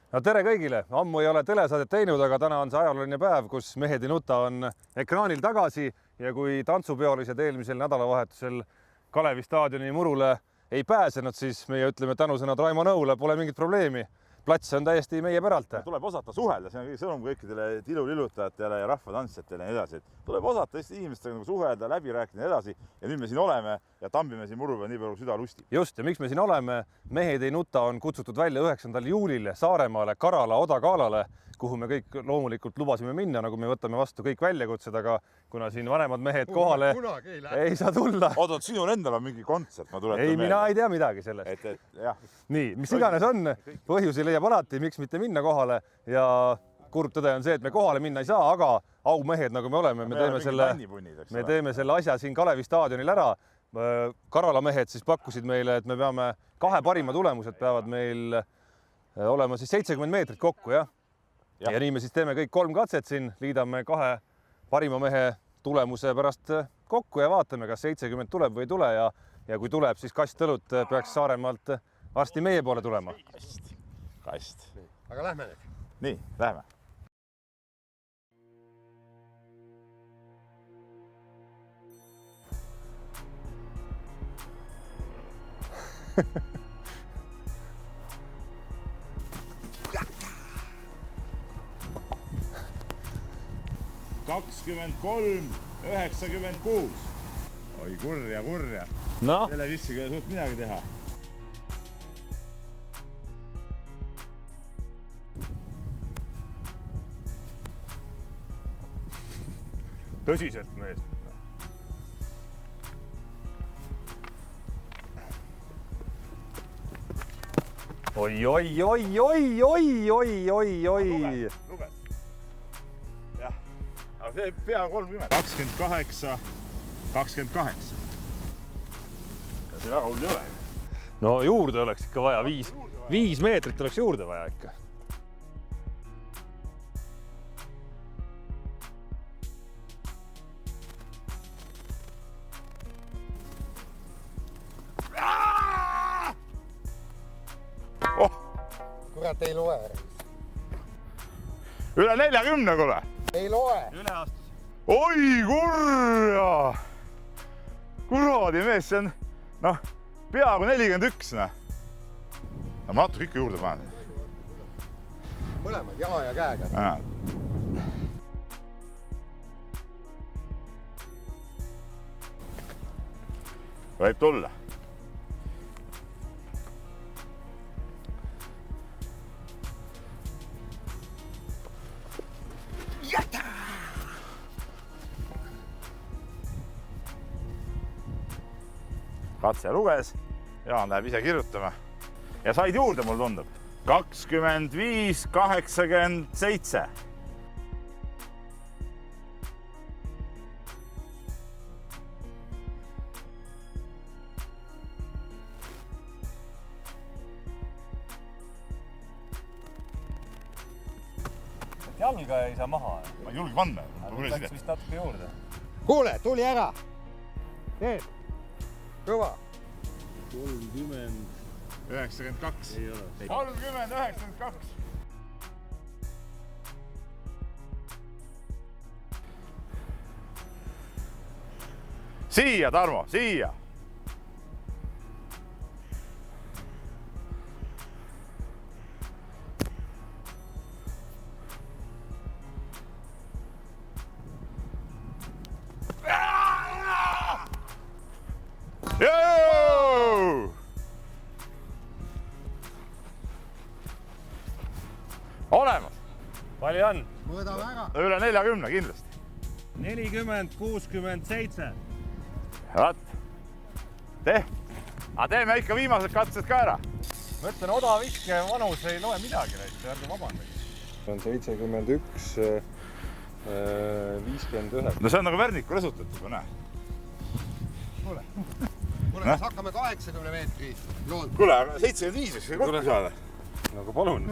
No tere kõigile! Ammu ei ole telesaadet teinud, aga täna on see ajalooline päev, kus Mehed ei nuta on ekraanil tagasi ja kui tantsupeolised eelmisel nädalavahetusel Kalevi staadioni murule ei pääsenud, siis meie ütleme tänusõnad Raimo Nõule, pole mingit probleemi. Plats on täiesti meie päralt. Tuleb osata suhelda, see on kõige sõnum kõikidele tilulillutajatele ja rahvatantsijatele ja nii edasi. Tuleb osata Eesti inimestega suhelda, läbi rääkida ja edasi. Ja nüüd me siin oleme ja tambime siin muru peal nii palju süda lusti. Just, ja miks me siin oleme? Mehed ei nuta on kutsutud välja 9. juulile Saaremaale, Karala, Oda-Kaalale, kuhu me kõik loomulikult lubasime minna, nagu me võtame vastu kõik väljakutsed, aga kuna siin vanemad mehed kohale ei saa tulla. Oot, sinul endal on mingi kontsert, ma tuletan ei, meelde. mina ei tea midagi sellest. Nii, mis iganes on, põhjusi leiab alati, miks mitte minna kohale ja kurb tõde on see, et me kohale minna ei saa, aga aumehed, nagu me oleme, me teeme selle asja siin Kalevi staadionil ära. Karala mehed siis pakkusid meile, et me peame 2 parima tulemused peavad meil olema siis 70 meetrit kokku, jah? Ja nii me siis teeme kõik 3 katset siin, liidame 2 parima mehe tulemuse pärast kokku ja vaatame, kas 70 tuleb või ei tule ja kui tuleb, siis kast õlut peaks Saaremaalt varsti meie poole tulema. Kast. Aga lähme nüüd. Nii, lähme. ...23, 96. Oi, kurja. No? Selle vissiga ei suht midagi teha. Tõsiselt, mees. Oi. Luges. Jah, aga see pea 30. 28, 28. Ja see väga hull ei ole. No juurde oleks ikka vaja, 5 meetrit oleks juurde vaja ikka. Kurat, ei loe. Üle 40, kuule. Ei loe. Üle astus. Oi, kurja. Kuradi mees, see on, peaaegu 41. Ma natuke ikka juurde panen. Mõlemad, jaha ja käega. Võib tulla. Katse luges, Jaan läheb ise kirjutama ja said juurde, mul tundub. 25, 87. Jalga ei saa maha. Ma ei julge panna. Läks vist natuke juurde. Kuule, tuli ära. Teed. Kõva. 30. 92. Ei ole. 30, 92. Siia, Tarmo, siia. Joo! Olemas. Palju on? Mõõdame ära. Üle 40 kindlasti. 40, 67. Vaat. Aga teeme ikka viimased katsed ka ära. Ma ütlen, odaviske vanus ei loe midagi, ärge vabandage. See on 71, 59. No see on nagu Värniku resutatud, kui näe. Kuule, kas hakkame 80 meetri lood? Kuule, aga 75 võiks kokku saada. Aga palun.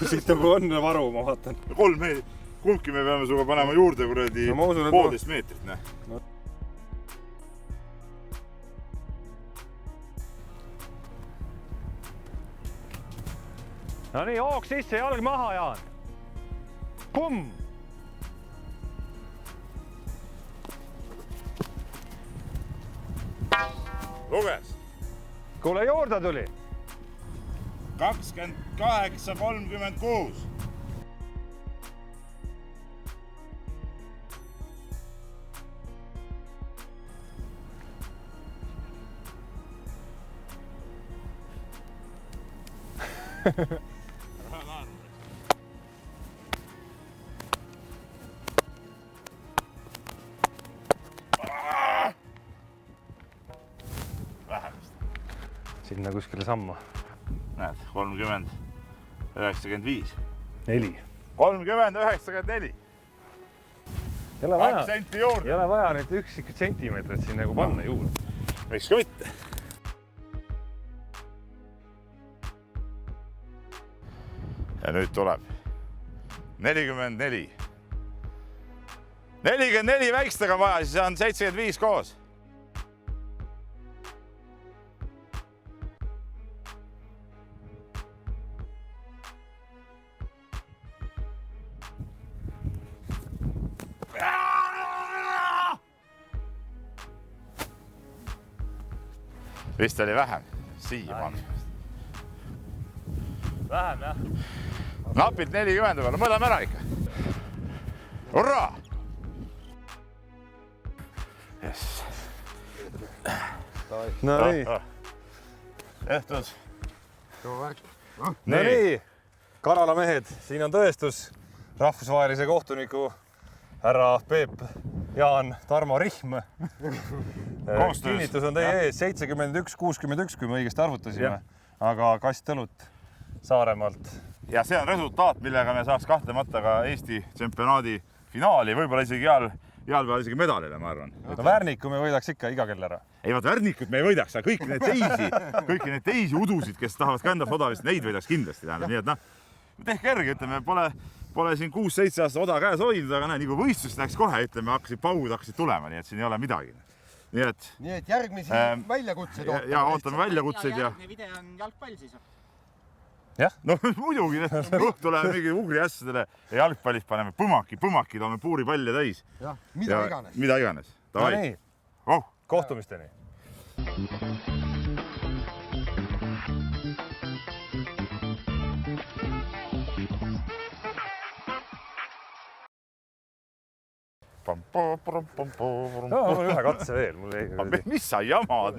Siit nagu on varu, ma vaatan. 3 meetrit. Kumbki me peame suga panema juurde kuradi 1,5 meetrit, ne? No nii, hoog sisse, jalg maha, Jaan. Pumm! luges. Kuule, juurde tuli. 28,36. Sinna kuskile samma. Näed, 30, 95. 4. 30, 94. Ei ole vaja, senti juurde. ei ole vaja neid üksikud sentimeetrid siin nagu panna juurde. Miks ka mitte? Ja nüüd tuleb 44. 44 väikestega vaja, siis on 75 koos. Vist oli vähem, siiamaani. Vähem, jah. Napilt 40 peale, mõõdame ära ikka. Hurraa! Yes. No nii. Tehtud. No nii, Karala mehed, siin on tõestus rahvusvahelise kohtuniku härra Peep Jaan Tarmo Rihm. Kinnitus on teie ees 71-61, kui me õigesti arvutasime, aga kast õlut Saaremaalt. Ja see on resultaat, millega me saaks kahtlemata ka Eesti tsempionaadi finaali, võib-olla isegi heal peal isegi medalile, ma arvan. No Värniku me võidaks ikka iga kell ära. Ei, vaat Värnikut me ei võidaks, aga kõiki neid teisi udusid, kes tahavad ka endast odavist, neid võidaks kindlasti. Nii et tehke järgi, ütleme, pole siin 6-7 aastat oda käes hoidnud, aga nii kui võistlust läks kohe, ütleme, paud hakkasid tulema, nii et siin ei ole midagi. Nii et järgmisi väljakutseid ootame. Ja ootame väljakutseid ja... Järgne video on jalgpall siis. Jah? No muidugi, õhtu läheb mingi ugri asjadele ja jalgpallis paneme põmaki, toome puuripalle täis. Jah, mida iganes. Mida iganes. No nii, kohtumisteni. Pam, pam, pam, pam, pam. No, mul ühe katse veel. Mis sa jamad?